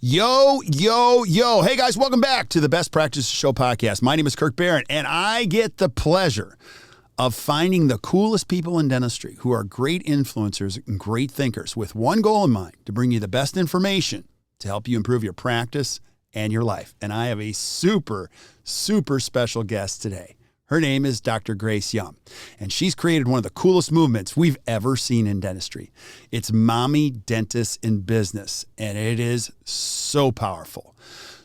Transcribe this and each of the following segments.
Yo, yo, yo. Hey, guys, welcome back to the Best Practices Show podcast. My name is Kirk Behrendt, and I get the pleasure of finding the coolest people in dentistry who are great influencers and great thinkers with one goal in mind, to bring you the best information to help you improve your practice and your life. And I have a super, super special guest today. Her name is Dr. Grace Young, and she's created one of the coolest movements we've ever seen in dentistry. It's Mommy Dentists in Business, and it is so powerful.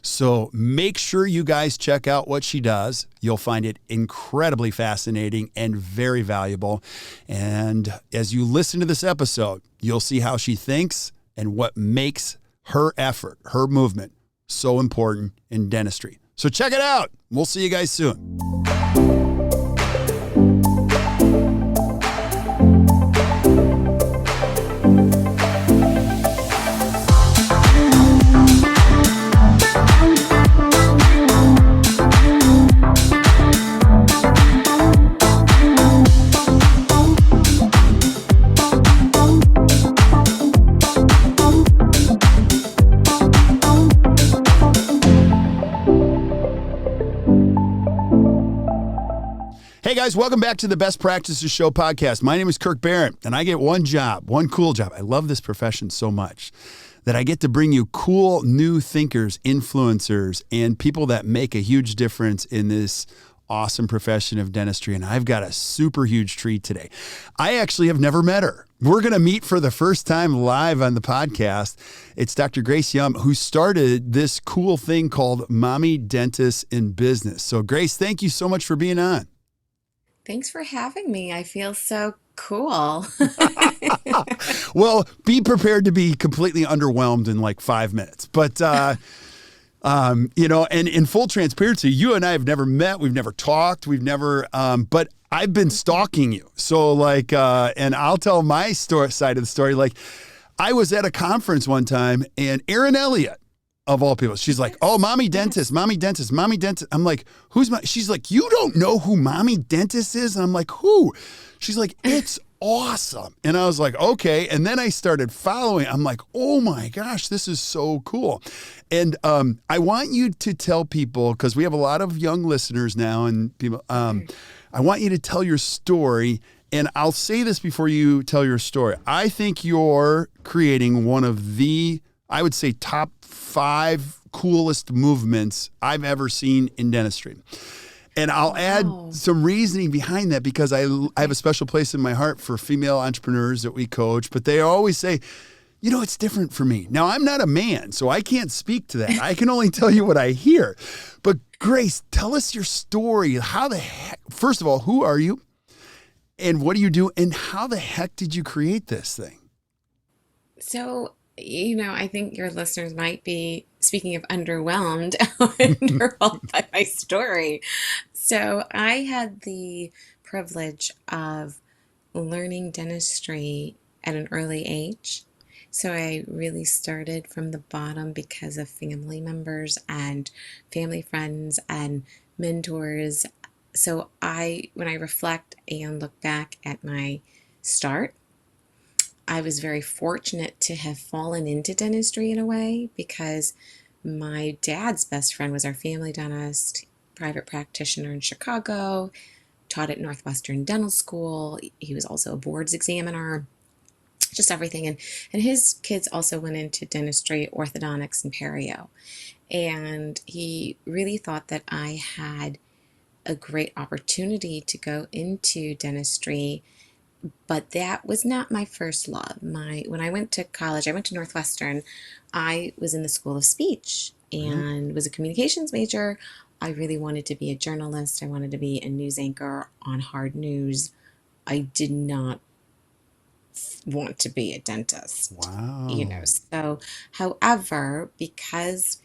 So make sure you guys check out what she does. You'll find it incredibly fascinating and very valuable. And as you listen to this episode, you'll see how she thinks and what makes her effort, her movement, so important in dentistry. So check it out. We'll see you guys soon. Hey guys, welcome back to the Best Practices Show podcast. My name is Kirk Behrendt, and I get one job, one cool job. I love this profession so much that I get to bring you cool new thinkers, influencers, and people that make a huge difference in this awesome profession of dentistry. And I've got a super huge treat today. I actually have never met her. We're going to meet for the first time live on the podcast. It's Dr. Grace Young, who started this cool thing called Mommy Dentists in Business. So Grace, thank you so much for being on. Thanks for having me. I feel so cool. Well, be prepared to be completely underwhelmed in like 5 minutes. But, and in full transparency, you and I have never met. We've never talked. We've never, but I've been stalking you. So and I'll tell my side of the story. Like, I was at a conference one time, and Erin Elliott, of all people, she's like, "Oh, Mommy Dentist, Mommy Dentist, Mommy Dentist." I'm like, she's like, "You don't know who Mommy Dentist is?" And I'm like, "Who?" She's like, "It's awesome." And I was like, "Okay." And then I started following. I'm like, "Oh my gosh, this is so cool." And I want you to tell people, because we have a lot of young listeners now, and people, I want you to tell your story. And I'll say this before you tell your story. I think you're creating one of the, I would say, top 5 coolest movements I've ever seen in dentistry. And I'll add some reasoning behind that, because I have a special place in my heart for female entrepreneurs that we coach, but they always say, it's different for me. Now, I'm not a man, so I can't speak to that. I can only tell you what I hear. But Grace, tell us your story. How the heck, first of all, who are you? And what do you do? And how the heck did you create this thing? So, I think your listeners might be, speaking of underwhelmed, underwhelmed by my story. So I had the privilege of learning dentistry at an early age. So I really started from the bottom because of family members and family friends and mentors. So when I reflect and look back at my start, I was very fortunate to have fallen into dentistry in a way, because my dad's best friend was our family dentist, private practitioner in Chicago, taught at Northwestern Dental School. He was also a boards examiner, just everything. And his kids also went into dentistry, orthodontics, and perio. And he really thought that I had a great opportunity to go into dentistry. But that was not my first love. When I went to college, I went to Northwestern. I was in the School of Speech and was a communications major. I really wanted to be a journalist. I wanted to be a news anchor on hard news. I did not want to be a dentist. Wow. So, however, because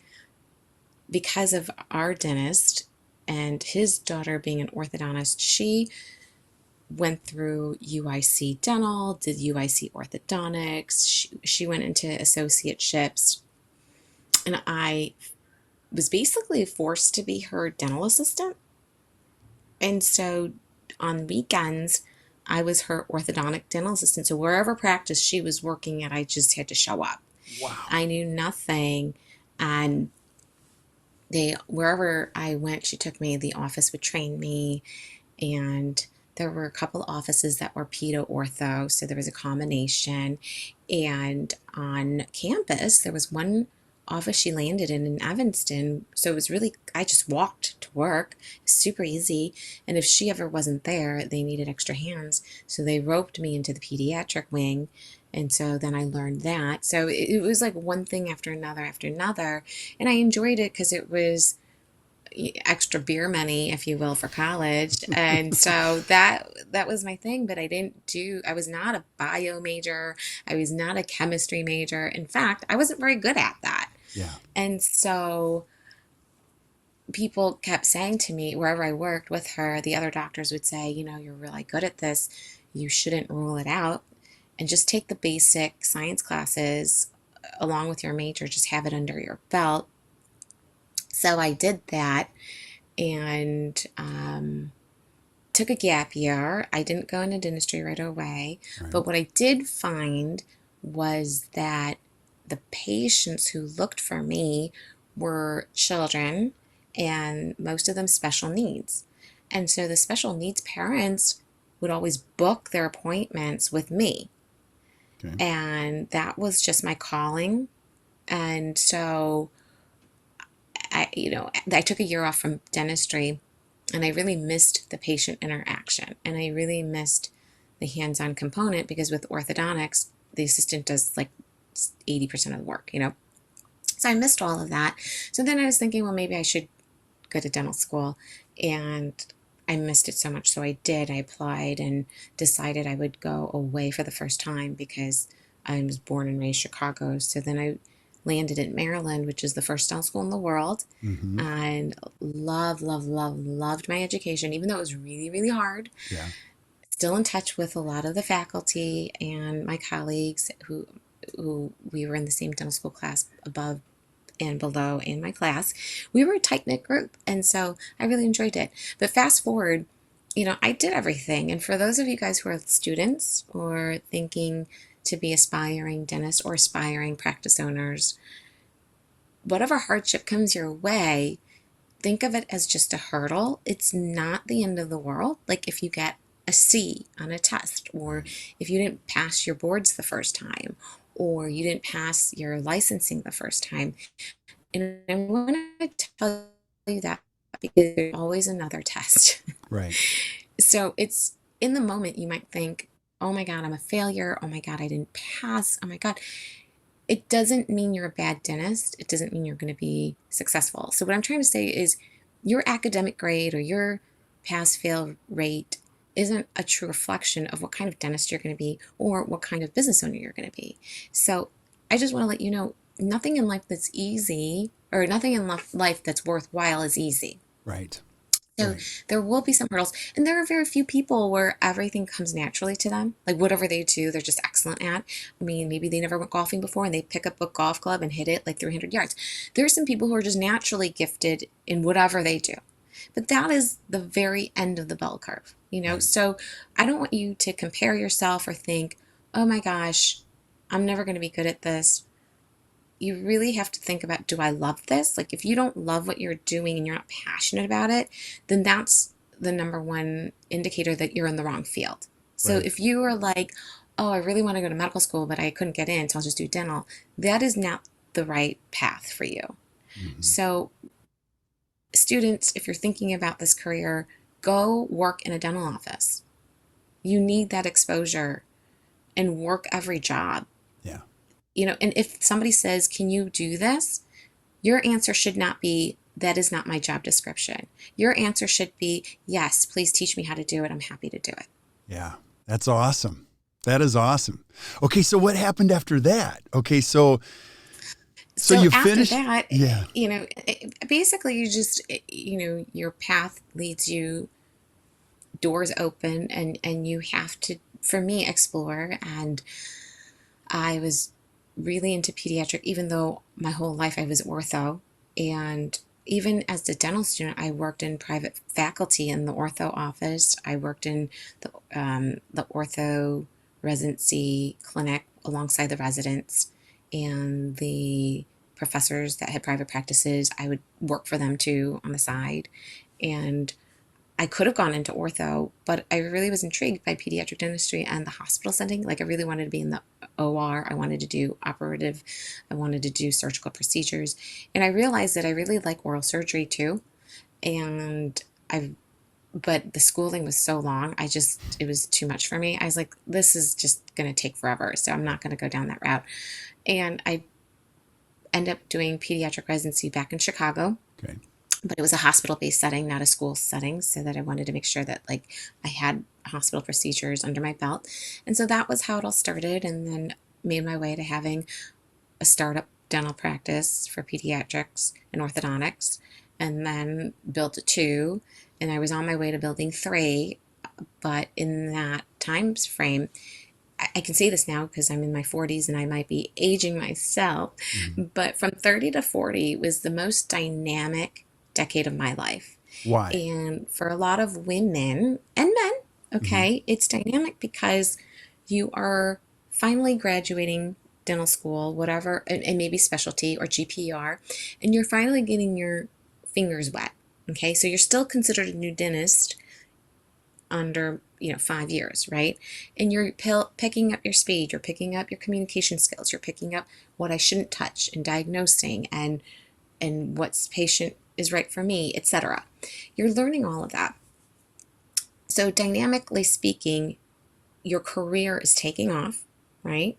of our dentist and his daughter being an orthodontist, she went through UIC Dental, did UIC Orthodontics. She went into associateships, and I was basically forced to be her dental assistant. And so on weekends, I was her orthodontic dental assistant. So wherever practice she was working at, I just had to show up. Wow. I knew nothing And wherever I went, she took me. The office would train me, and there were a couple of offices that were pedo ortho, so there was a combination. And on campus, there was one office she landed in Evanston, so it was really, I just walked to work, super easy. And if she ever wasn't there, they needed extra hands, so they roped me into the pediatric wing. And so then I learned that. So it was like one thing after another. And I enjoyed it because it was extra beer money, if you will, for college. And so that was my thing. But I was not a bio major. I was not a chemistry major. In fact, I wasn't very good at that. Yeah. And so people kept saying to me, wherever I worked with her, the other doctors would say, you're really good at this. You shouldn't rule it out and just take the basic science classes along with your major, just have it under your belt. So I did that, and took a gap year. I didn't go into dentistry right away, Right. but what I did find was that the patients who looked for me were children, and most of them special needs. And so the special needs parents would always book their appointments with me. Okay. And that was just my calling. And so I took a year off from dentistry, and I really missed the patient interaction, and I really missed the hands-on component, because with orthodontics, the assistant does like 80% of the work. So I missed all of that. So then I was thinking, well, maybe I should go to dental school, and I missed it so much. So I did. I applied and decided I would go away for the first time because I was born and raised Chicago. So then I landed in Maryland, which is the first dental school in the world, Mm-hmm. and loved my education, even though it was really, really hard. Yeah. Still in touch with a lot of the faculty and my colleagues who we were in the same dental school class above and below in my class. We were a tight-knit group, and so I really enjoyed it. But fast forward, I did everything. And for those of you guys who are students or thinking to be aspiring dentists or aspiring practice owners, whatever hardship comes your way, think of it as just a hurdle. It's not the end of the world. Like if you get a C on a test, or if you didn't pass your boards the first time, or you didn't pass your licensing the first time. And I want to tell you that because there's always another test. Right. So it's in the moment you might think, oh my God, I'm a failure. Oh my God, I didn't pass. Oh my God. It doesn't mean you're a bad dentist. It doesn't mean you're going to be successful. So what I'm trying to say is your academic grade or your pass-fail rate isn't a true reflection of what kind of dentist you're going to be or what kind of business owner you're going to be. So I just want to let you know, nothing in life that's easy, or nothing in life that's worthwhile is easy. Right. So Right. there will be some hurdles. And there are very few people where everything comes naturally to them. Like whatever they do, they're just excellent at. I mean, maybe they never went golfing before and they pick up a golf club and hit it like 300 yards. There are some people who are just naturally gifted in whatever they do. But that is the very end of the bell curve. Right. So I don't want you to compare yourself or think, oh my gosh, I'm never going to be good at this. You really have to think about, do I love this? Like if you don't love what you're doing and you're not passionate about it, then that's the number one indicator that you're in the wrong field. So Right. if you are like, oh, I really want to go to medical school, but I couldn't get in, so I'll just do dental, that is not the right path for you. Mm-hmm. So students, if you're thinking about this career, go work in a dental office. You need that exposure and work every job. Yeah. And if somebody says, can you do this? Your answer should not be, that is not my job description. Your answer should be, yes, please teach me how to do it. I'm happy to do it. Yeah. That's awesome. That is awesome. Okay. So what happened after that? Okay. So you after finished. that, Yeah. basically you just, your path leads you, doors open, and you have to, for me, explore. And I was really into pediatric, even though my whole life I was ortho. And even as a dental student, I worked in private faculty in the ortho office. I worked in the ortho residency clinic alongside the residents and the professors that had private practices. I would work for them too on the side. And I could have gone into ortho, but I really was intrigued by pediatric dentistry and the hospital setting. Like, I really wanted to be in the OR. I wanted to do operative. I wanted to do surgical procedures. And I realized that I really like oral surgery too. And but the schooling was so long. It was too much for me. I was like, this is just going to take forever. So I'm not going to go down that route. And I ended up doing pediatric residency back in Chicago. Okay. But it was a hospital-based setting, not a school setting, so that I wanted to make sure that like I had hospital procedures under my belt. And so that was how it all started, and then made my way to having a startup dental practice for pediatrics and orthodontics, and then built a two, and I was on my way to building three. But in that time frame, I can say this now because I'm in my 40s and I might be aging myself, but from 30 to 40 was the most dynamic decade of my life. Why? And for a lot of women and men, okay, it's dynamic because you are finally graduating dental school, whatever, and maybe specialty or GPR, and you're finally getting your fingers wet. Okay, so you're still considered a new dentist under 5 years, right? And you're picking up your speed, you're picking up your communication skills, you're picking up what I shouldn't touch and diagnosing and what's patient is right for me, etc. You're learning all of that. So dynamically speaking, your career is taking off, right?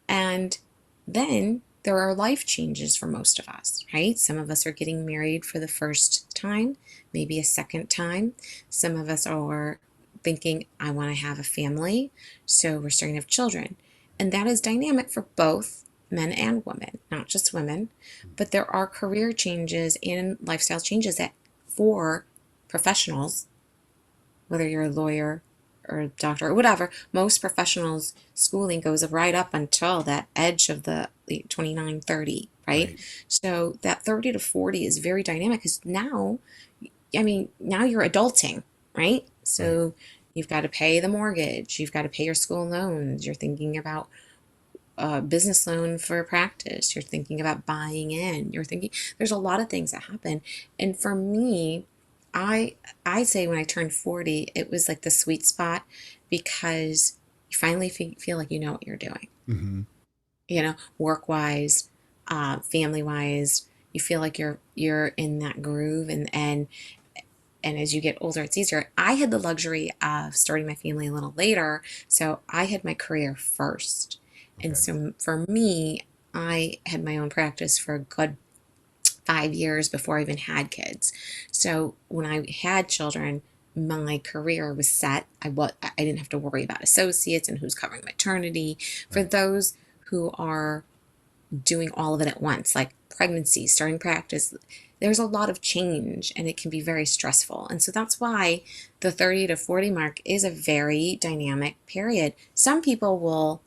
And then there are life changes for most of us, right? Some of us are getting married for the first time, maybe a second time. Some of us are thinking, I want to have a family, so we're starting to have children. And that is dynamic for both men and women, not just women. But there are career changes and lifestyle changes that for professionals, whether you're a lawyer or a doctor or whatever, most professionals' schooling goes right up until that edge of the 29, 30, right? So that 30 to 40 is very dynamic because now you're adulting, right? So you've got to pay the mortgage, you've got to pay your school loans, you're thinking about a business loan for a practice, you're thinking about buying in, there's a lot of things that happen. And for me, I say when I turned 40, it was like the sweet spot because you finally feel like you know what you're doing. Work-wise, family-wise, you feel like you're in that groove, and as you get older, it's easier. I had the luxury of starting my family a little later, so I had my career first. And so for me, I had my own practice for a good 5 years before I even had kids. So when I had children, my career was set. I didn't have to worry about associates and who's covering maternity. For those who are doing all of it at once, like pregnancy, starting practice, there's a lot of change and it can be very stressful. And so that's why the 30 to 40 mark is a very dynamic period. Some people will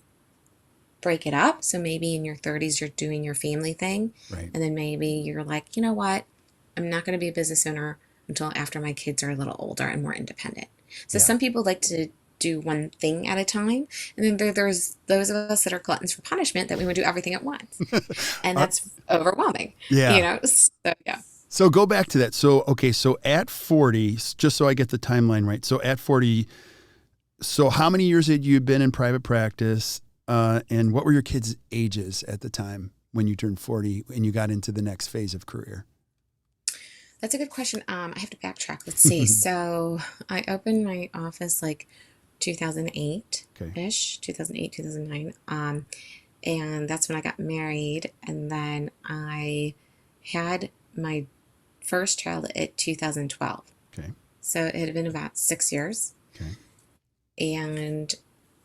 break it up. So maybe in your 30s, you're doing your family thing. Right. And then maybe you're like, you know what? I'm not going to be a business owner until after my kids are a little older and more independent. So some people like to do one thing at a time. And then there's those of us that are gluttons for punishment that we want to do everything at once. And that's overwhelming. Yeah. So, yeah. So go back to that. So, okay. So at 40, just so I get the timeline right. So at 40, so how many years had you been in private practice? And what were your kids' ages at the time when you turned 40 and you got into the next phase of career? That's a good question. I have to backtrack. Let's see. So I opened my office like 2008-ish, 2008, 2009. And that's when I got married. And then I had my first child at 2012. Okay. So it had been about 6 years. Okay. And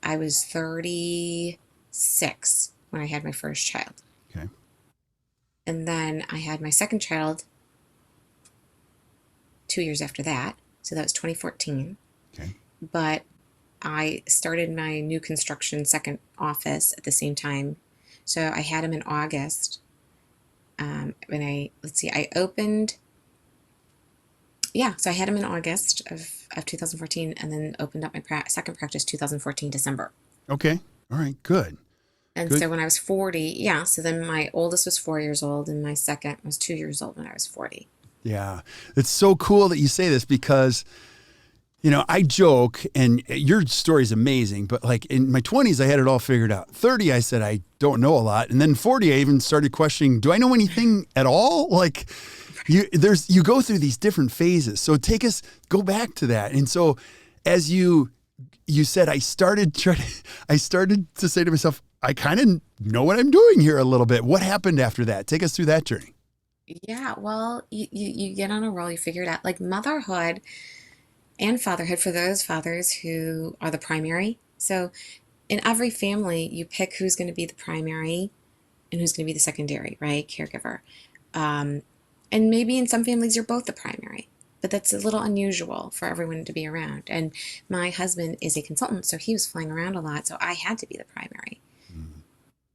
I was 36 when I had my first child. Okay. And then I had my second child 2 years after that. So that was 2014. Okay. But I started my new construction second office at the same time. So I had him in August. I opened. Yeah, so I had him in August of 2014 and then opened up my second practice 2014 December. Okay. All right. Good. And Good. so when I was 40, yeah, so then my oldest was 4 years old and my second was 2 years old when I was 40. Yeah. It's so cool that you say this because, I joke and your story is amazing, but like in my 20s, I had it all figured out. 30, I said, I don't know a lot. And then 40, I even started questioning, do I know anything at all? Like you go through these different phases. So go back to that. And so as you said, I started to say to myself, I kind of know what I'm doing here a little bit. What happened after that? Take us through that journey. Yeah, well, you get on a roll, you figure it out. Like motherhood and fatherhood for those fathers who are the primary. So in every family, you pick who's going to be the primary and who's going to be the secondary, right? Caregiver. Um, and maybe in some families, you're both the primary, but that's a little unusual for everyone to be around. And my husband is a consultant, so he was flying around a lot, so I had to be the primary.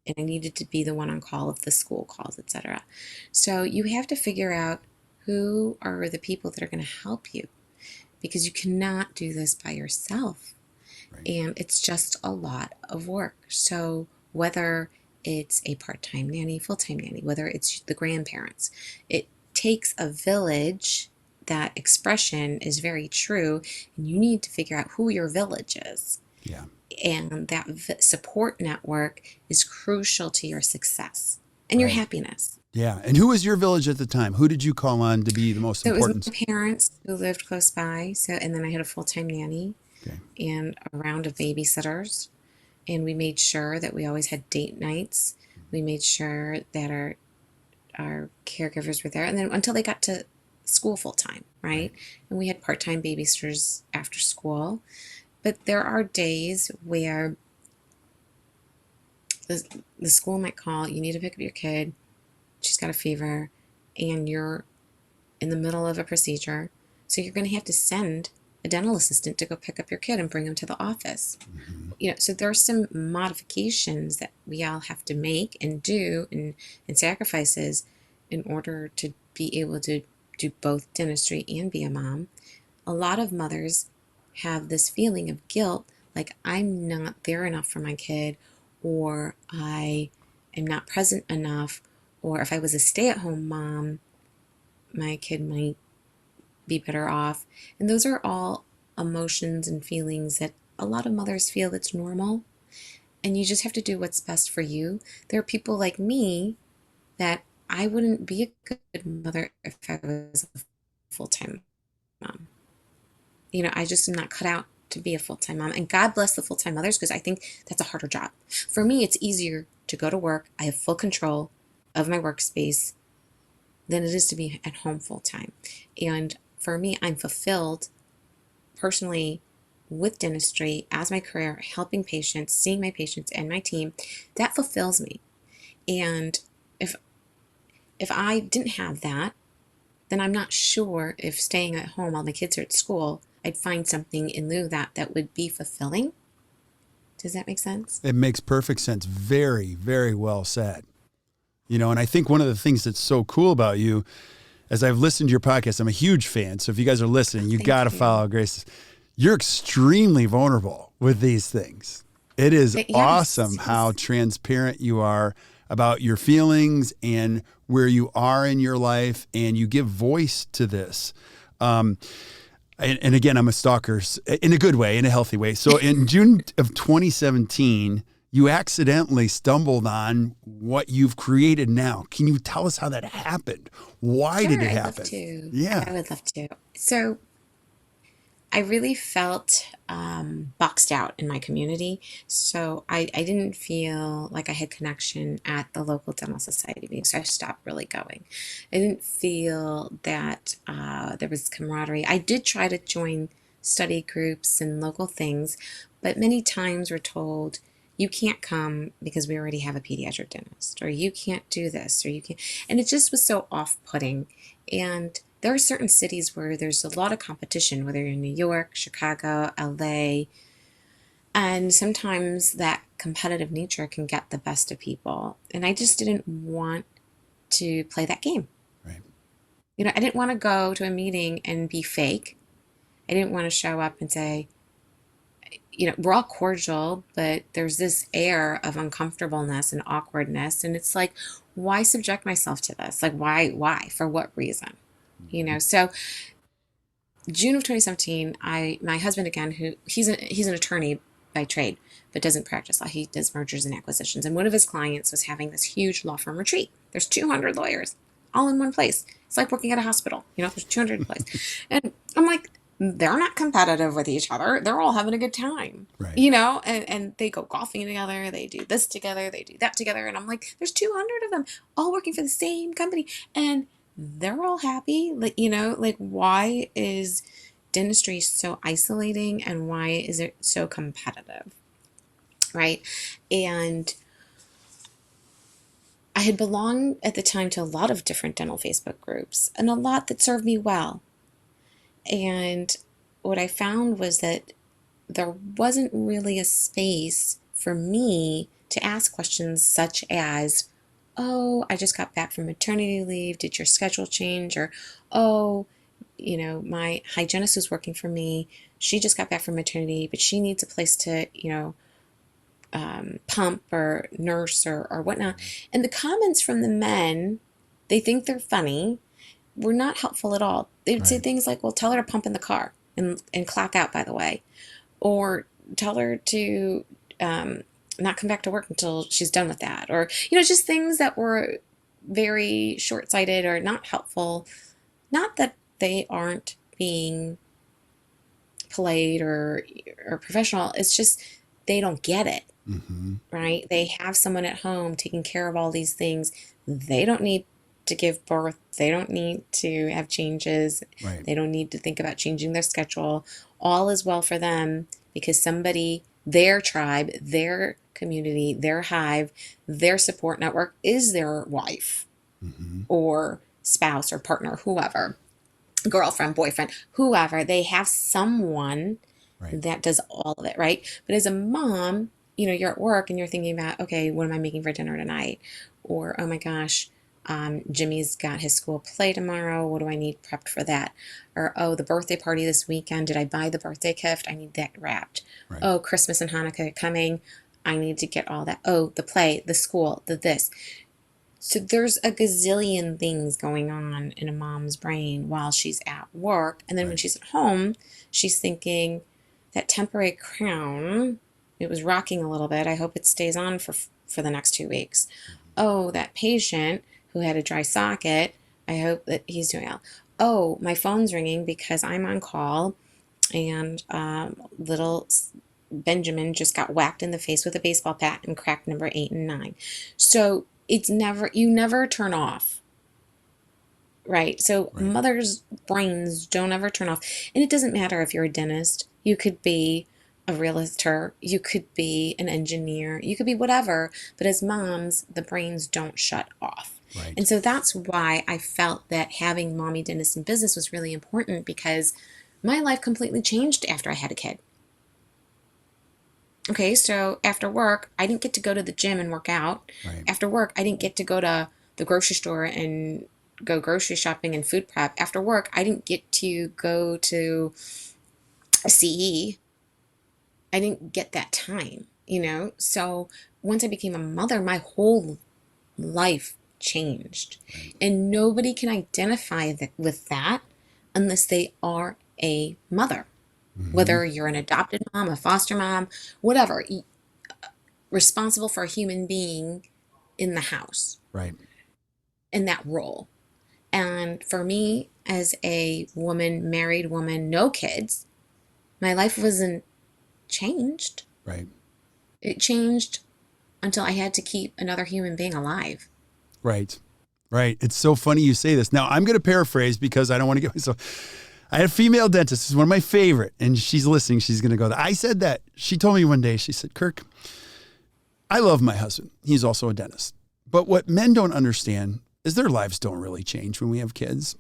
And I needed to be the one on call if the school calls, etc. So you have to figure out who are the people that are going to help you because you cannot do this by yourself. Right. And it's just a lot of work. So whether it's a part-time nanny, full-time nanny, whether it's the grandparents, it takes a village. That expression is very true, and you need to figure out who your village is. Yeah. And that support network is crucial to your success and your Right. happiness. Yeah. And who was your village at the time? Who did you call on to be the most So it was important? my parents who lived close by. So, and then I had a full-time nanny Okay. and a round of babysitters. And we made sure that we always had date nights. We made sure that our caregivers were there. And then until they got to school full time, Right. right? And we had part-time babysitters after school. But there are days where the school might call, you need to pick up your kid, she's got a fever, and you're in the middle of a procedure. So you're going to have to send a dental assistant to go pick up your kid and bring him to the office. So there are some modifications that we all have to make and do and sacrifices in order to be able to do both dentistry and be a mom. A lot of mothers have this feeling of guilt, like I'm not there enough for my kid, or I am not present enough, or if I was a stay-at-home mom, my kid might be better off. And those are all emotions and feelings that a lot of mothers feel it's normal. And you just have to do what's best for you. There are people like me that I wouldn't be a good mother if I was a full-time mom. I just am not cut out to be a full-time mom. And God bless the full-time mothers because I think that's a harder job. For me, it's easier to go to work. I have full control of my workspace than it is to be at home full-time. And for me, I'm fulfilled personally with dentistry as my career, helping patients, seeing my patients and my team. That fulfills me. And if I didn't have that, then I'm not sure if staying at home while my kids are at school, I'd find something in lieu of that would be fulfilling. Does that make sense? It makes perfect sense. Very, very well said. And I think one of the things that's so cool about you, as I've listened to your podcast, I'm a huge fan. So if you guys are listening, you got to Thank you. follow Grace. You're extremely vulnerable with these things. It is Yes, awesome how yes. transparent you are about your feelings and where you are in your life, and you give voice to this. And again, I'm a stalker in a good way, in a healthy way. So in June of 2017, you accidentally stumbled on what you've created now. Can you tell us how that happened? Why did Sure, it I'd love happen? to. Yeah. I would love to. So I really felt boxed out in my community. So I didn't feel like I had connection at the local dental society meeting. So I stopped really going. I didn't feel that there was camaraderie. I did try to join study groups and local things, but many times we're told, you can't come because we already have a pediatric dentist, or you can't do this, or you can't. And it just was so off putting. And there are certain cities where there's a lot of competition, whether you're in New York, Chicago, LA, and sometimes that competitive nature can get the best of people. And I just didn't want to play that game. Right. I didn't want to go to a meeting and be fake. I didn't want to show up and say, we're all cordial, but there's this air of uncomfortableness and awkwardness. And it's like, why subject myself to this? Like, why, for what reason? So June of 2017, my husband again, who he's an attorney by trade, but doesn't practice law. He does mergers and acquisitions. And one of his clients was having this huge law firm retreat. There's 200 lawyers all in one place. It's like working at a hospital. There's 200 in place. And I'm like, they're not competitive with each other. They're all having a good time, Right. and they go golfing together. They do this together. They do that together. And I'm like, there's 200 of them all working for the same company. And they're all happy. Like why is dentistry so isolating and why is it so competitive? Right. And I had belonged at the time to a lot of different dental Facebook groups and a lot that served me well. And what I found was that there wasn't really a space for me to ask questions such as, oh, I just got back from maternity leave. Did your schedule change? Or, oh, my hygienist who's working for me, she just got back from maternity, but she needs a place to, pump or nurse or whatnot. And the comments from the men, they think they're funny, were not helpful at all. They would say things like, well, tell her to pump in the car and clock out, by the way. Or tell her to not come back to work until she's done with that. Or, just things that were very short-sighted or not helpful. Not that they aren't being polite or professional. It's just they don't get it, right? They have someone at home taking care of all these things. They don't need to give birth. They don't need to have changes. Right. They don't need to think about changing their schedule. All is well for them because somebody, their tribe, their community, their hive, their support network is their wife or spouse or partner, whoever, girlfriend, boyfriend, whoever. They have someone that does all of it, right? But as a mom, you're at work and you're thinking about, okay, what am I making for dinner tonight? Or, oh my gosh, Jimmy's got his school play tomorrow. What do I need prepped for that? Or, oh, the birthday party this weekend. Did I buy the birthday gift? I need that wrapped. Right. Oh, Christmas and Hanukkah coming. I need to get all that. Oh, the play, the school, the this. So there's a gazillion things going on in a mom's brain while she's at work. And then when she's at home, she's thinking that temporary crown, it was rocking a little bit. I hope it stays on for the next 2 weeks. Oh, that patient who had a dry socket, I hope that he's doing well. Oh, my phone's ringing because I'm on call and little Benjamin just got whacked in the face with a baseball bat and cracked number 8 and 9. So you never turn off, right? So mothers' brains don't ever turn off. And it doesn't matter if you're a dentist. You could be a realtor. You could be an engineer. You could be whatever. But as moms, the brains don't shut off. Right. And so that's why I felt that having Mommy Dentist in Business was really important because my life completely changed after I had a kid. Okay, so after work, I didn't get to go to the gym and work out. Right. After work, I didn't get to go to the grocery store and go grocery shopping and food prep. After work, I didn't get to go to a CE. I didn't get that time, So once I became a mother, my whole life changed. And nobody can identify with that unless they are a mother. Whether you're an adopted mom, a foster mom, whatever, responsible for a human being in the house. Right. In that role. And for me, as a woman, married woman, no kids, my life wasn't changed. Right. It changed until I had to keep another human being alive. Right. Right. It's so funny you say this. Now, I'm going to paraphrase because I don't want to get myself... I had a female dentist. This is one of my favorite, and she's listening. She's going to go, I said that. She told me one day, she said, Kirk, I love my husband. He's also a dentist. But what men don't understand is their lives don't really change when we have kids.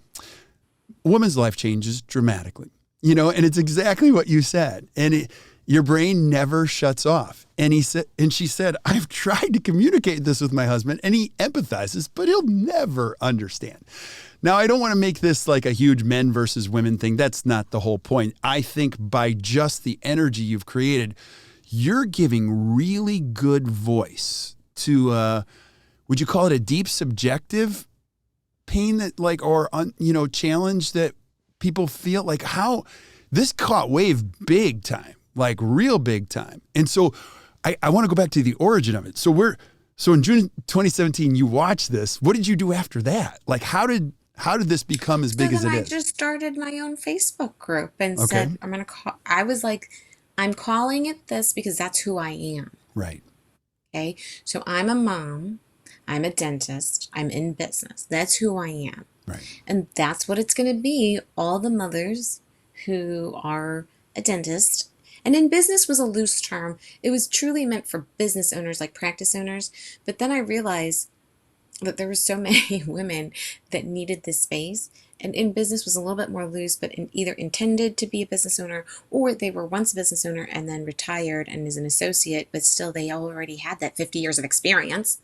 A woman's life changes dramatically, and it's exactly what you said. And your brain never shuts off. And she said, I've tried to communicate this with my husband, and he empathizes, but he'll never understand. Now, I don't want to make this like a huge men versus women thing. That's not the whole point. I think by just the energy you've created, you're giving really good voice to, would you call it a deep subjective pain that like, or, challenge that people feel like how this caught wave big time, like real big time. And so I want to go back to the origin of it. So in June 2017, you watched this. What did you do after that? Like, how did this become as big as it I is? just started my own Facebook group and Okay. said, I was like, I'm calling it this because that's who I am. Right. Okay. So I'm a mom. I'm a dentist. I'm in business. That's who I am. Right. And that's what it's going to be. All the mothers who are a dentist. And in business was a loose term. It was truly meant for business owners, like practice owners. But then I realized that there were so many women that needed this space. And in business was a little bit more loose, but either intended to be a business owner or they were once a business owner and then retired and is an associate, but still they already had that 50 years of experience.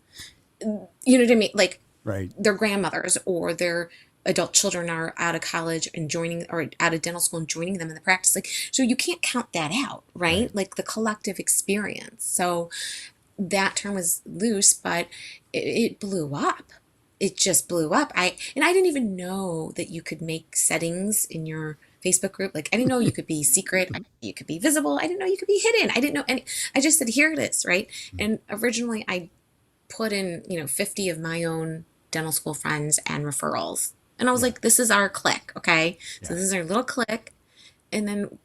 You know what I mean? Like Right. their grandmothers or their adult children are out of college and joining or out of dental school and joining them in the practice. Like, so you can't count that out, right? Right. Like the collective experience. So that term was loose, but it blew up. It just blew up. I didn't even know that you could make settings in your Facebook group. Like I didn't know you could be secret, you could be visible. I didn't know you could be hidden. I didn't know any. I just said, here it is, right? And originally I put in, 50 of my own dental school friends and referrals. And I was like, this is our clique, okay? So Yeah. this is our little clique. And then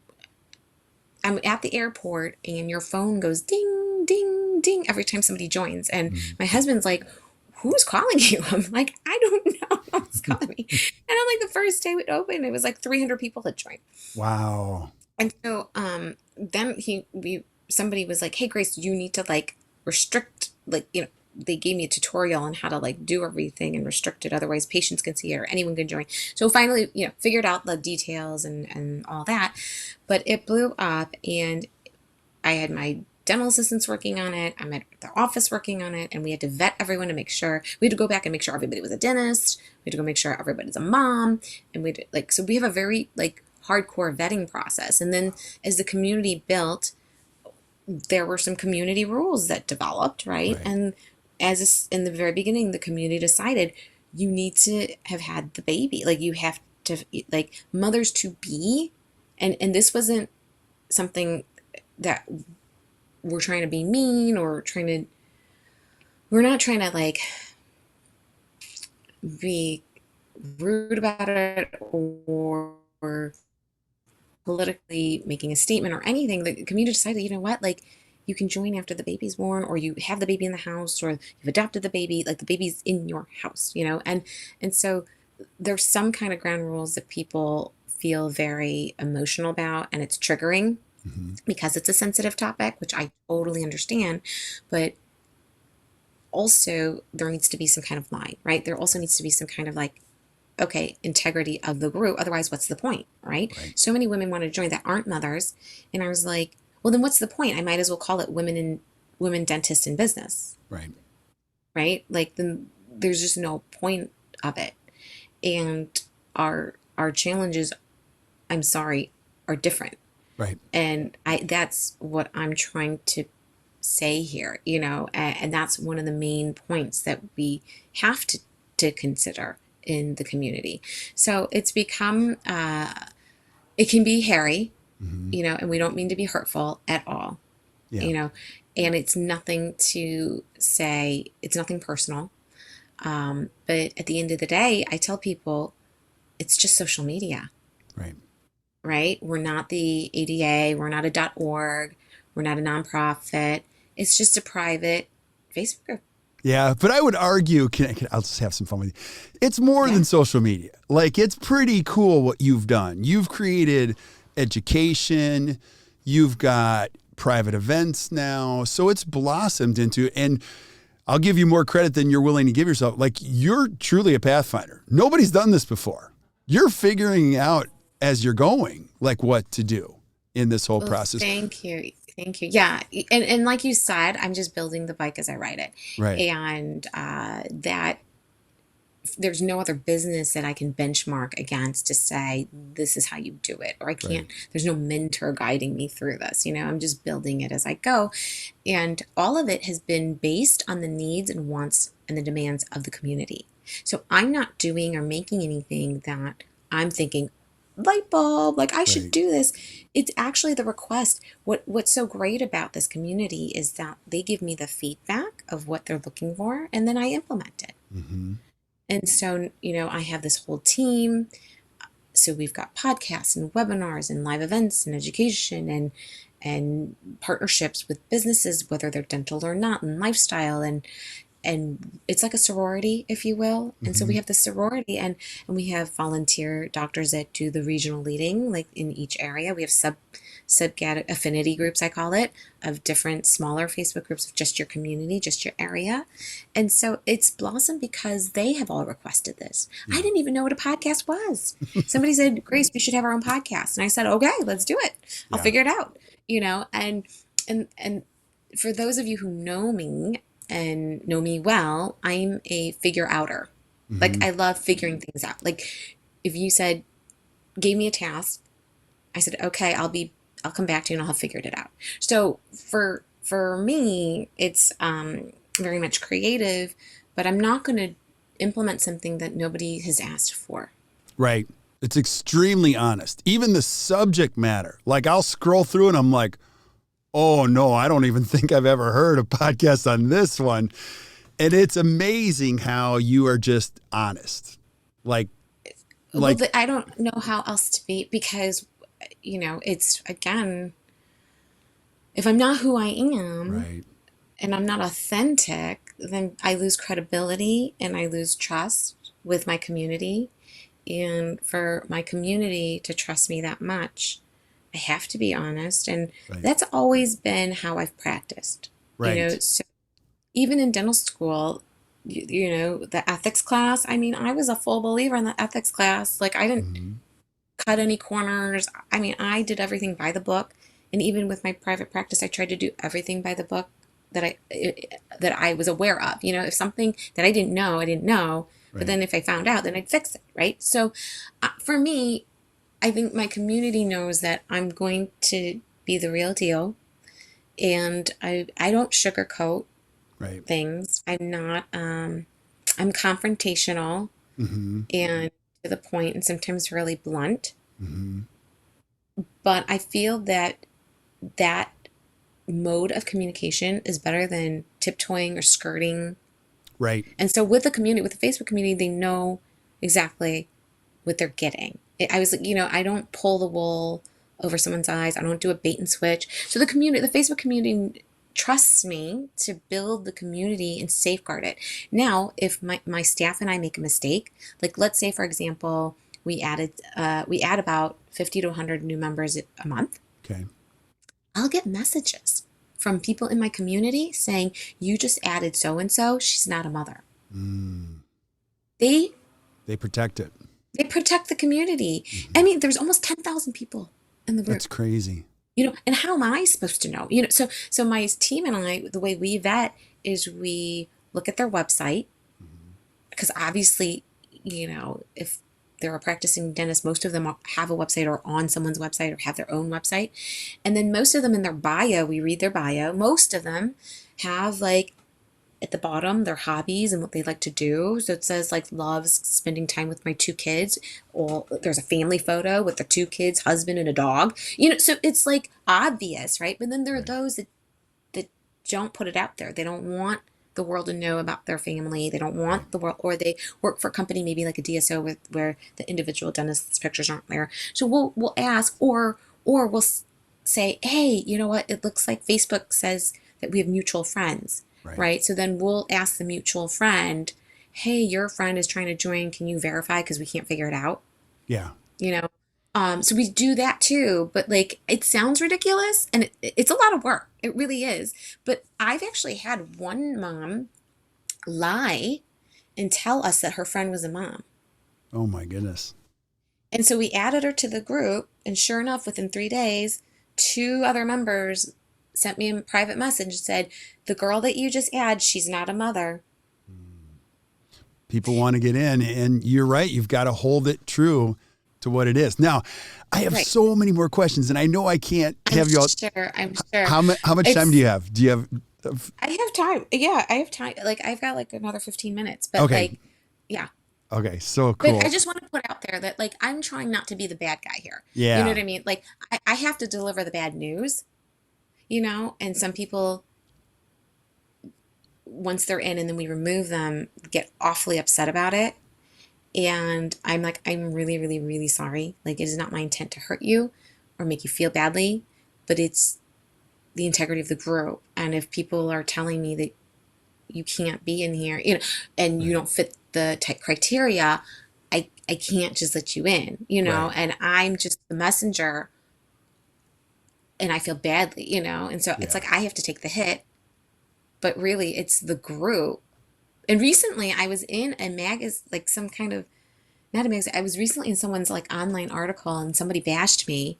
I'm at the airport and your phone goes ding, ding, ding every time somebody joins. And my husband's like, who's calling you? I'm like, I don't know who's calling me. And I'm like, the first day it opened, it was like 300 people had joined. Wow. And so then somebody was like, hey, Grace, you need to like restrict, like, they gave me a tutorial on how to like do everything and restrict it. Otherwise patients can see it or anyone can join. So finally, figured out the details and all that, but it blew up and I had my dental assistants working on it. I'm at the office working on it and we had to vet everyone to make sure we had to go back and make sure everybody was a dentist. We had to go make sure everybody's a mom. And so we have a very like hardcore vetting process. And then as the community built, there were some community rules that developed, right? And in the very beginning, the community decided you need to have had the baby. Like you have to, like mothers to be, and this wasn't something that we're trying to be mean or we're not trying to like be rude about it or politically making a statement or anything. The community decided, you know what, like you can join after the baby's born or you have the baby in the house or you've adopted the baby, like the baby's in your house, and so there's some kind of ground rules that people feel very emotional about and it's triggering because it's a sensitive topic, which I totally understand, but also there needs to be some kind of line, right? There also needs to be some kind of like, okay, integrity of the group. Otherwise, what's the point, right? So many women want to join that aren't mothers. And I was like, well, then what's the point? I might as well call it women dentists in business. Right. Right? Like then there's just no point of it. And our challenges, I'm sorry, are different. Right. And that's what I'm trying to say here, and that's one of the main points that we have to consider in the community. So it's become, it can be hairy, and we don't mean to be hurtful at all, and it's nothing to say, it's nothing personal. But at the end of the day, I tell people it's just social media. Right? We're not the ADA, we're not a .org, we're not a nonprofit. It's just a private Facebook group. Yeah, but I would argue, I'll just have some fun with you. It's more than social media. Like, it's pretty cool what you've done. You've created education. You've got private events now. So it's blossomed into, and I'll give you more credit than you're willing to give yourself. Like, you're truly a pathfinder. Nobody's done this before. You're figuring out as you're going, like what to do in this whole process. Thank you. Yeah. And like you said, I'm just building the bike as I ride it. Right. And that there's no other business that I can benchmark against to say, this is how you do it. Or I Right. can't, there's no mentor guiding me through this. I'm just building it as I go. And all of it has been based on the needs and wants and the demands of the community. So I'm not doing or making anything that I'm thinking, light bulb, like I should Right. do this. It's actually the request. What's so great about this community is that they give me the feedback of what they're looking for, and then I implement it. Mm-hmm. And so, I have this whole team. So we've got podcasts and webinars and live events and education and partnerships with businesses, whether they're dental or not, and lifestyle, and it's like a sorority, if you will. And so Mm-hmm. we have the sorority, and we have volunteer doctors that do the regional leading, like in each area. We have sub affinity groups, I call it, of different smaller Facebook groups of just your community, just your area. And so it's blossomed because they have all requested this. I Yeah. didn't even know what a podcast was. Somebody said, Grace, we should have our own podcast. And I said, okay, let's do it. I'll Yeah. figure it out. And for those of you who know me and know me well, I'm a figure outer. Like Mm-hmm. I love figuring things out. Like if you said, gave me a task, I said, okay, I'll come back to you and I'll have figured it out. So for me, it's very much creative, but I'm not going to implement something that nobody has asked for. Right. It's extremely honest. Even the subject matter. Like I'll scroll through and I'm like, oh no, I don't even think I've ever heard a podcast on this one. And it's amazing how you are just honest. Like, Well, like, I don't know how else to be because, it's again, if I'm not who I am right. and I'm not authentic, then I lose credibility and I lose trust with my community. And for my community to trust me that much, I have to be honest. And Right. that's always been how I've practiced. Right. So even in dental school, the ethics class, I mean, I was a full believer in the ethics class. Like, I didn't Mm-hmm. cut any corners. I mean, I did everything by the book. And even with my private practice, I tried to do everything by the book that I was aware of. If something that I didn't know, I didn't know. But Right. then if I found out, then I'd fix it, right? So for me, I think my community knows that I'm going to be the real deal, and I don't sugarcoat Right. things. I'm confrontational Mm-hmm. and to the point and sometimes really blunt, Mm-hmm. but I feel that mode of communication is better than tiptoeing or skirting. Right. And so with the community, with the Facebook community, they know exactly what they're getting. I was like, I don't pull the wool over someone's eyes. I don't do a bait and switch. So the Facebook community trusts me to build the community and safeguard it. Now, if my staff and I make a mistake, like let's say, for example, we add about 50 to 100 new members a month, Okay. I'll get messages from people in my community saying, you just added so and so, she's not a mother. Mm. They They protect it. they protect the community. I Mm-hmm. mean, there's almost 10,000 people in the group. That's crazy. And how am I supposed to know? So my team and I, the way we vet is we look at their website Mm-hmm. because obviously, if they're a practicing dentist, most of them have a website or on someone's website or have their own website. And then most of them in their bio, we read their bio. Most of them have like at the bottom their hobbies and what they like to do. So it says like loves spending time with my two kids, or there's a family photo with the two kids, husband and a dog. So it's like obvious, right? But then there are Right. those that don't put it out there. They don't want the world to know about their family. They don't Right. want the world, or they work for a company maybe like a DSO where the individual dentist's pictures aren't there. So we'll ask, or we'll say, hey, you know what? It looks like Facebook says that we have mutual friends, Right. right? So then we'll ask the mutual friend, hey, your friend is trying to join. Can you verify? Because we can't figure it out, Yeah. you know? So we do that too, but like it sounds ridiculous and it's a lot of work. It really is. But I've actually had one mom lie and tell us that her friend was a mom. Oh my goodness. And so we added her to the group, and sure enough, within 3 days, two other members sent me a private message and said, the girl that you just add, she's not a mother. People want to get in, and you're right. You've got to hold it true to what it is. Now, I have Right. so many more questions, and I know I can't I'm have you all. sure. I'm sure. How much time do It's you have? Do you have? I have time. Yeah, I have time. Like I've got like another 15 minutes, but Okay. like yeah. Okay. So But I cool. just want to put out there that like I'm trying not to be the bad guy here. You know Yeah. what I mean? Like I have to deliver the bad news, and some people once they're in and then we remove them get awfully upset about it. And I'm like, I'm really, really, really sorry. Like it is not my intent to hurt you or make you feel badly, but it's the integrity of the group. And if people are telling me that you can't be in here, and you Right. don't fit the type criteria, I can't just let you in, Right. and I'm just the messenger and I feel badly, and so it's Yeah. like I have to take the hit, but really it's the group. And recently I was in a like some kind of, not a magazine, I was recently in someone's like online article and somebody bashed me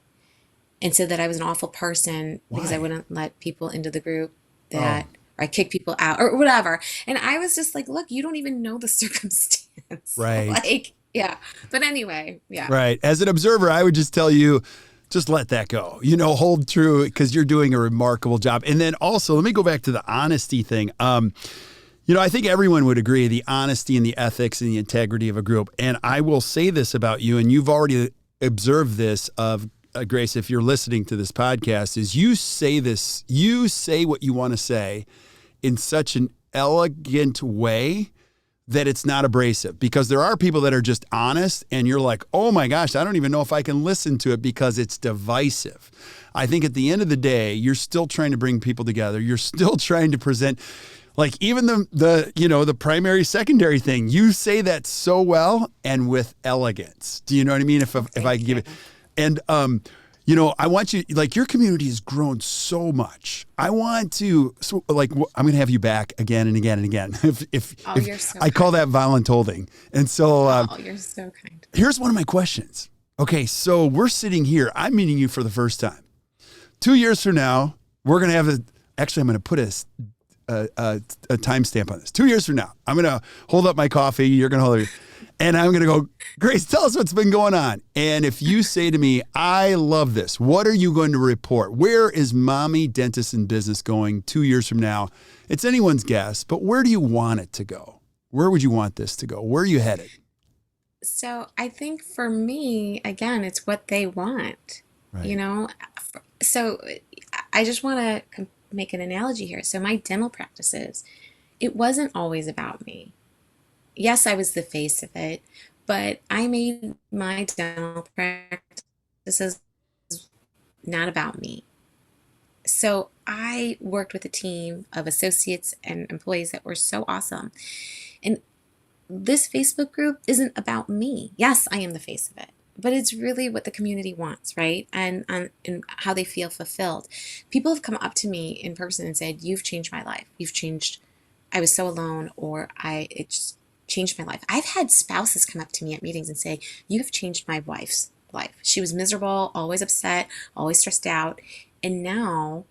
and said that I was an awful person because I Why? wouldn't let people into the group Oh, that, or I kicked people out or whatever. And I was just like, look, you don't even know the circumstance. right. Like, yeah. But anyway, yeah. Right. As an observer, I would just tell you, just let that go. Hold true because you're doing a remarkable job. And then also, let me go back to the honesty thing. I think everyone would agree the honesty and the ethics and the integrity of a group. And I will say this about you, and you've already observed this of Grace, if you're listening to this podcast, is you say what you want to say in such an elegant way that it's not abrasive, because there are people that are just honest and you're like, oh my gosh, I don't even know if I can listen to it because it's divisive. I think at the end of the day, you're still trying to bring people together. You're still trying to present, like, even the primary secondary thing. You say that so well and with elegance. Do you know what I mean? If Well, I thank can give you. it, and I want you, like, your community has grown so much. I want to, so, like, I'm going to have you back again and again and again. Oh, If you're so I call kind. that voluntolding. And so Oh, you're so kind. here's one of my questions. Okay, so we're sitting here. I'm meeting you for the first time. 2 years from now, we're going to have actually, I'm going to put a timestamp on this. 2 years from now, I'm going to hold up my coffee. You're going to hold it. And I'm going to go, Grace, tell us what's been going on. And if you say to me, I love this, what are you going to report? Where is Mommy Dentist in Business going 2 years from now? It's anyone's guess, but where do you want it to go? Where would you want this to go? Where are you headed? So I think for me, again, it's what they want, you Right. know? So I just want to make an analogy here. So my dental practices, it wasn't always about me. Yes, I was the face of it, but I made my dental practices not about me. So I worked with a team of associates and employees that were so awesome. And this Facebook group isn't about me. Yes, I am the face of it, but it's really what the community wants, right? And how they feel fulfilled. People have come up to me in person and said, "You've changed my life. You've changed. I was so alone, or it just changed my life." I've had spouses come up to me at meetings and say, "You have changed my wife's life. She was miserable, always upset, always stressed out, and now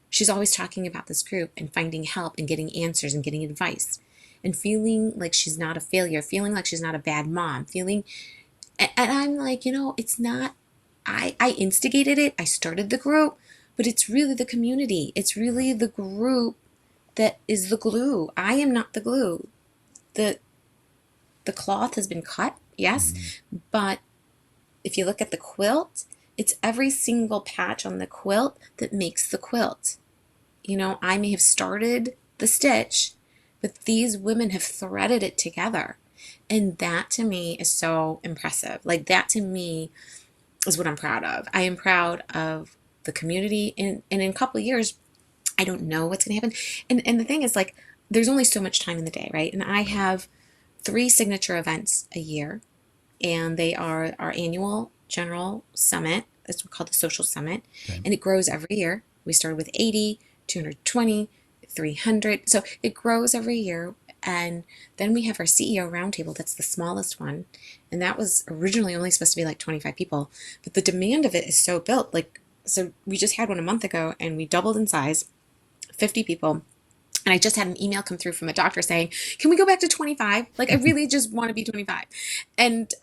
she's always talking about this group and finding help and getting answers and getting advice." And feeling like she's not a failure, feeling like she's not a bad mom, and I'm like, it's not, I instigated it, I started the group, but it's really the community. It's really the group that is the glue. I am not the glue. The, the cloth has been cut, yes, Mhm. but if you look at the quilt, it's every single patch on the quilt that makes the quilt. I may have started the stitch, but these women have threaded it together. And that to me is so impressive. Like, that to me is what I'm proud of. I am proud of the community. And in a couple of years, I don't know what's going to happen. And the thing is, like, there's only so much time in the day, right? And I have 3 signature events a year, and they are our annual general summit. That's called the Social Summit, Okay. and it grows every year. We started with 80, 220, 300. So it grows every year. And then we have our CEO roundtable. That's the smallest one. And that was originally only supposed to be like 25 people. But the demand of it is so built. So we just had one a month ago and we doubled in size, 50 people. And I just had an email come through from a doctor saying, "Can we go back to 25? Like, I really just want to be 25." And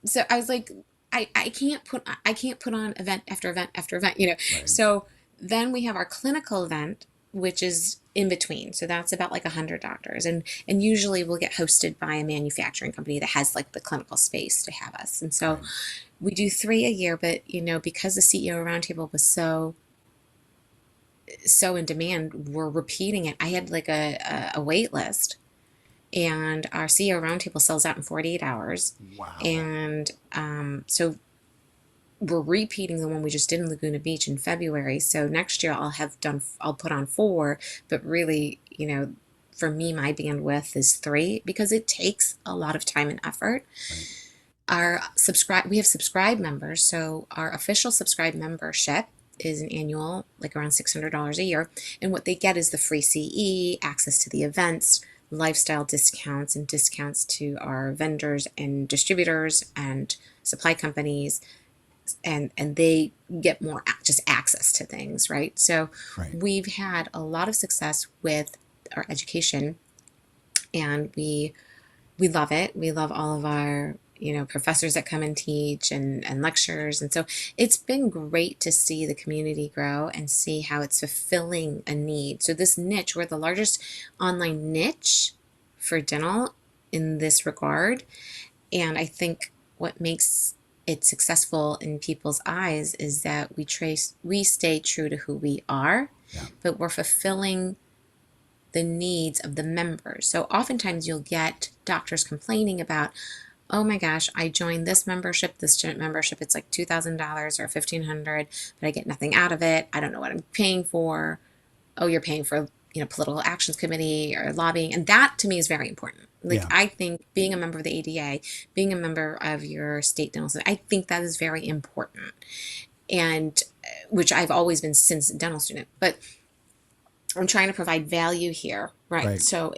so I was like, I can't put on event after event after event, you know. Right. So then we have our clinical event, which is in between. So that's about like 100 doctors, and usually we'll get hosted by a manufacturing company that has like the clinical space to have us. And so Right. we do 3 a year, but you know, because the CEO roundtable was so in demand, we're repeating it. I had like a wait list, and our CEO roundtable sells out in 48 hours. Wow. And so we're repeating the one we just did in Laguna Beach in February. So next year I'll put on four, but really, you know, for me, my bandwidth is three because it takes a lot of time and effort. Right. We have subscribed members. So our official subscribed membership is an annual, like around $600 a year. And what they get is the free CE, access to the events, lifestyle discounts, and discounts to our vendors and distributors and supply companies, and they get more just access to things, right? So Right. we've had a lot of success with our education, and we love it. We love all of our, you know, professors that come and teach, and lectures. And so it's been great to see the community grow and see how it's fulfilling a need. So this niche, we're the largest online niche for dental in this regard. And I think what makes it successful in people's eyes is that we stay true to who we are, Yeah. but we're fulfilling the needs of the members. So oftentimes you'll get doctors complaining about, "Oh my gosh, I joined this membership, it's like $2,000 or $1,500, but I get nothing out of it. I don't know what I'm paying for." Oh, you're paying for, you know, political actions committee or lobbying. And that to me is very important. Like, Yeah. I think being a member of the ADA, being a member of your state dental association, I think that is very important. And which I've always been since a dental student. But I'm trying to provide value here, right? Right. So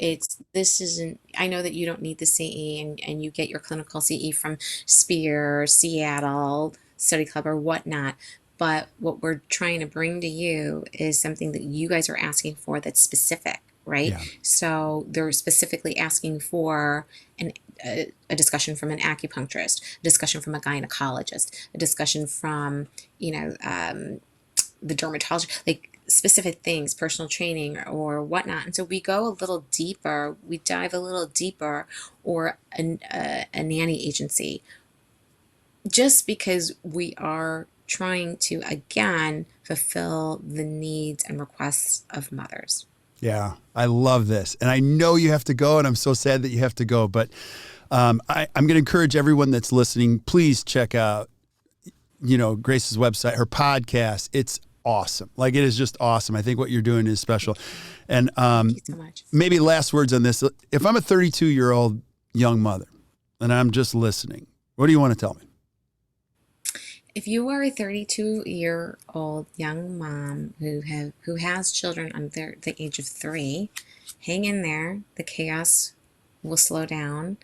this isn't, I know that you don't need the CE, and you get your clinical CE from Spear, Seattle, Study Club, or whatnot. But what we're trying to bring to you is something that you guys are asking for that's specific, right? Yeah. So they're specifically asking for a discussion from an acupuncturist, a discussion from a gynecologist, a discussion from, you know, the dermatologist, like specific things, personal training or whatnot. And so we go a little deeper, we dive a little deeper, or a nanny agency, just because we are trying to, again, fulfill the needs and requests of mothers. Yeah. I love this. And I know you have to go, and I'm so sad that you have to go, but I'm going to encourage everyone that's listening, please check out, you know, Grace's website, her podcast. It's awesome. Like, it is just awesome. I think what you're doing is special. And Thank you so much. maybe last words on this. If I'm a 32-year-old young mother and I'm just listening, what do you want to tell me? If you are a 32-year-old young mom who has children under the age of 3, hang in there. The chaos will slow down.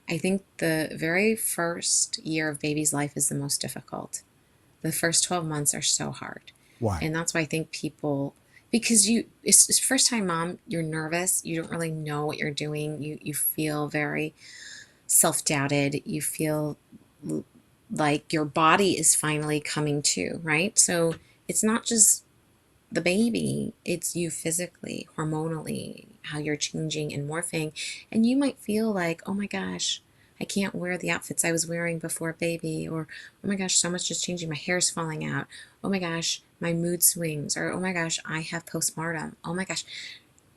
I think the very first year of baby's life is the most difficult. The first 12 months are so hard. Why? And that's why I think people, because it's first time mom, you're nervous. You don't really know what you're doing. You feel very self-doubted. You feel like your body is finally coming to, right? So it's not just the baby, it's you physically, hormonally, how you're changing and morphing. And you might feel like, oh my gosh, I can't wear the outfits I was wearing before baby, or oh my gosh, so much is changing, my hair's falling out. Oh my gosh, my mood swings, or oh my gosh, I have postpartum. Oh my gosh,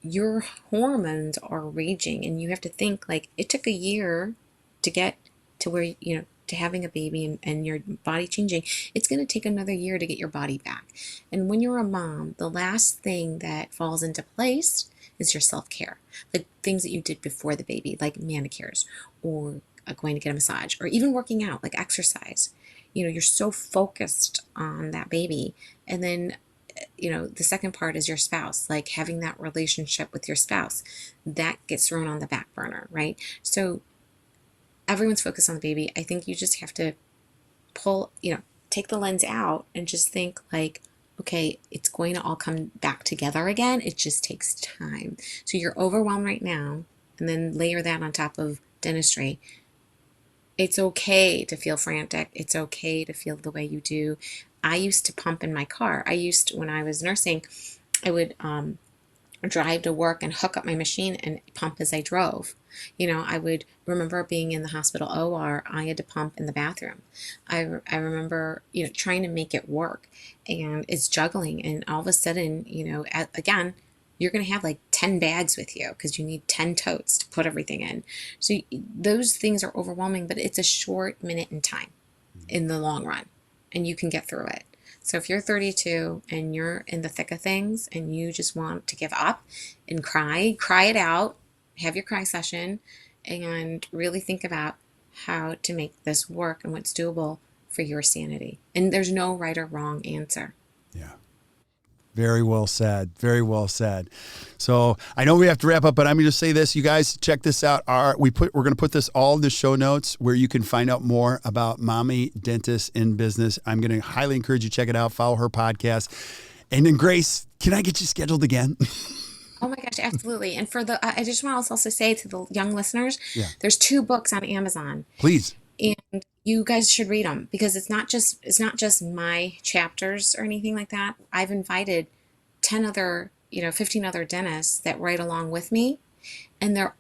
your hormones are raging, and you have to think like it took a year to get to where, you know, to having a baby, and your body changing. It's going to take another year to get your body back. And when you're a mom, the last thing that falls into place is your self-care, like things that you did before the baby, like manicures, or going to get a massage, or even working out, like exercise. You know, you're so focused on that baby. And then, you know, the second part is your spouse, like having that relationship with your spouse, that gets thrown on the back burner, right? So everyone's focused on the baby. I think you just have to pull, you know, take the lens out and just think like, okay, it's going to all come back together again. It just takes time. So you're overwhelmed right now, and then layer that on top of dentistry. It's okay to feel frantic. It's okay to feel the way you do. I used to pump in my car. When I was nursing, I would drive to work and hook up my machine and pump as I drove. I would remember being in the hospital OR, I had to pump in the bathroom. I remember, trying to make it work, and it's juggling. And all of a sudden, again, you're going to have like 10 bags with you because you need 10 totes to put everything in. So those things are overwhelming, but it's a short minute in time in the long run, and you can get through it. So if you're 32 and you're in the thick of things and you just want to give up and cry it out, have your cry session, and really think about how to make this work and what's doable for your sanity. And there's no right or wrong answer. Yeah. Very well said. Very well said. So I know we have to wrap up, but I'm going to say this. You guys check this out. We're going to put this all in the show notes where you can find out more about Mommy Dentist in Business. I'm going to highly encourage you to check it out. Follow her podcast. And then Grace, can I get you scheduled again? Oh my gosh, absolutely. And I just want to also say to the young listeners, there's 2 books on Amazon. Please. And you guys should read them because it's not just my chapters or anything like that. I've invited 10 other, 15 other dentists that write along with me, and they're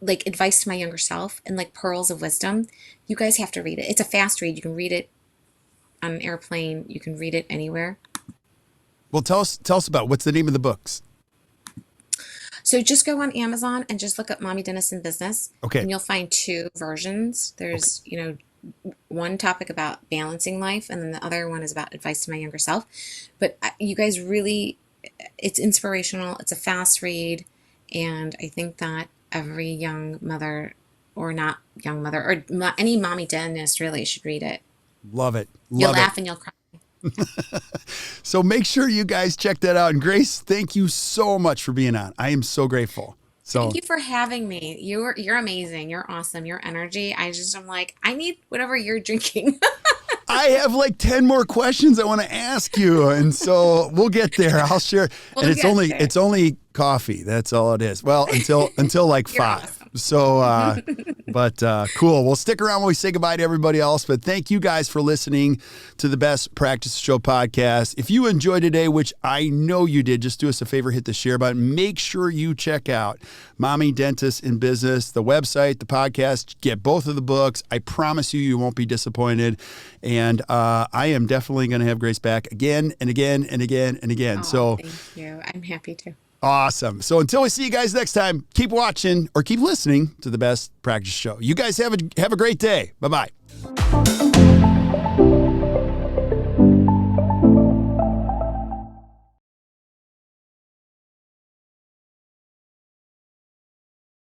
like advice to my younger self and like pearls of wisdom. You guys have to read it. It's a fast read. You can read it on an airplane. You can read it anywhere. Well, tell us about what's the name of the books. So just go on Amazon and just look up Mommy Dentist in Business. Okay. And you'll find 2 versions. There's, one topic about balancing life, and then the other one is about advice to my younger self. But you guys really, it's inspirational. It's a fast read. And I think that every young mother, or not young mother, or any mommy dentist really should read it. Love it. You'll laugh and you'll cry. So make sure you guys check that out. And Grace, thank you so much for being on. I am so grateful. So thank you for having me. You're amazing. You're awesome. Your energy. I'm like, I need whatever you're drinking. I have like 10 more questions I want to ask you. And so we'll get there. I'll share. And it's only coffee. That's all it is. Well, until like 5. Awesome. So, but cool. We'll stick around when we say goodbye to everybody else. But thank you guys for listening to the Best Practice Show podcast. If you enjoyed today, which I know you did, just do us a favor, hit the share button. Make sure you check out Mommy Dentist in Business, the website, the podcast. Get both of the books. I promise you won't be disappointed. And I am definitely going to have Grace back again and again and again and again. Oh, thank you. I'm happy to. Awesome. So until we see you guys next time, keep watching or keep listening to the Best Practice Show. You guys have a great day. Bye-bye.